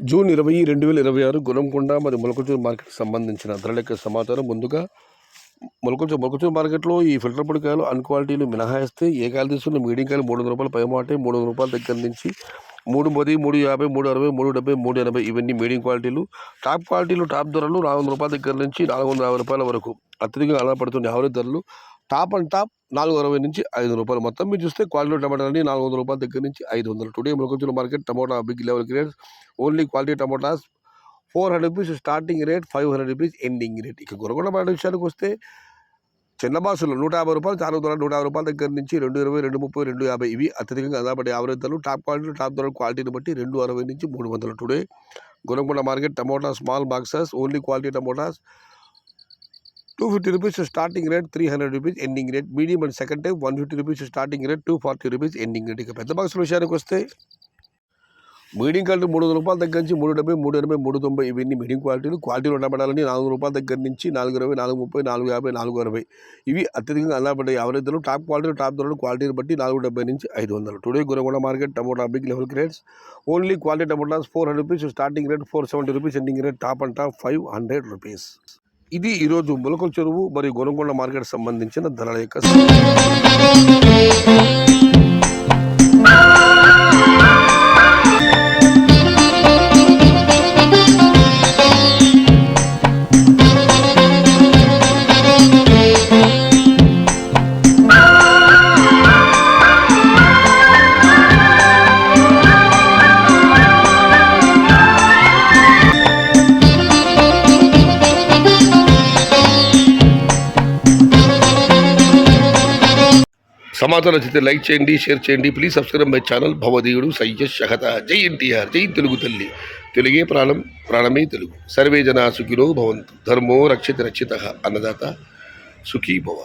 June 20, 2026 గుణంకొండ మరియు మొలకచూరు మార్కెట్కి సంబంధించిన ధరల సమాచారం. ముందుగా మొలకచూరు మార్కెట్లో ఈ ఫిల్టర్ పొడి కాయలు అన్ క్వాలిటీలు మినహాయిస్తే ఏ కాయలు తీసుకున్న మీడియం కాయలు 300 రూపాయలు పైమాటే, 300 రూపాయల దగ్గర నుంచి 310, 350, 360, 370, 380 ఇవన్నీ మీడియం క్వాలిటీలు. టాప్ క్వాలిటీలు టాప్ ధరలు 400 రూపాయల దగ్గర నుంచి 450 రూపాయల వరకు అత్యధికంగా ఆధారపడుతున్న యావరేజ్ ధరలు. టాప్ అండ్ టాప్ 460 నుంచి 500 రూపాయలు. మొత్తం మీరు చూస్తే క్వాలిటీ టమాటాలని 400 రూపాయల దగ్గర నుంచి 500. Today Molakachuru market tomato big level grades only quality tomatoes 400 rupees starting rate, 500 rupees ending rate. ఇక గుణకొండ మార్కెట్ విషయానికి వస్తే చిన్న బాసులు 150 రూపాయలు, 150 రూపాయల దగ్గర నుంచి 220, 230, 250 ఇవి అత్యధికంగా ఆధారపడే యావరేజ్ ధరలు. టాప్ క్వాలిటీ టాప్ ధరలు క్వాలిటీని బట్టి 260 నుంచి 300. Today Gunakonda market tomato small boxes only quality tomatoes 250 rupees starting rate, 300 rupees ending rate. Medium and second time 150 rupees starting rate, 240 rupees ending rate. ఇక పెద్ద బాక్సుల విషయానికి వస్తే మీడియం క్వాలిటీ 300 రూపాయల దగ్గర నుంచి 370, 380, 390 ఇవన్నీ మీడియం క్వాలిటీలు. క్వాలిటీలు ఉండబడాలని 400 రూపాయల దగ్గర నుంచి 420, 430, 450, 460 ఇవి అత్యధికంగా ఆధారపడే యావరేజ్ ధరలు. టాప్ క్వాలిటీ టాప్ ధరలు క్వాలిటీని బట్టి 470 నుంచి 500. Today Gunakonda market tomato big level grades only quality tomatoes 400 rupees starting rate, 470 rupees ending rate. Top and top 500 rupees. ఇది ఈరోజు మొలకల చెరువు మరియు గుణకొండ మార్కెట్ సంబంధించిన ధరల యొక్క సమాచారం నచ్చితే లైక్ చేయండి, షేర్ చేయండి. Please subscribe my channel. భవదీయుడు సయ్యద్ షహత. జై ఎన్టీఆర్, జై తెలుగు తల్లి. తెలుగే ప్రాణం, ప్రాణమే తెలుగు. సర్వే జనా సుఖినో భవంతు. ధర్మో రక్షిత రక్షిత. అన్నదాత సుఖీ భవ.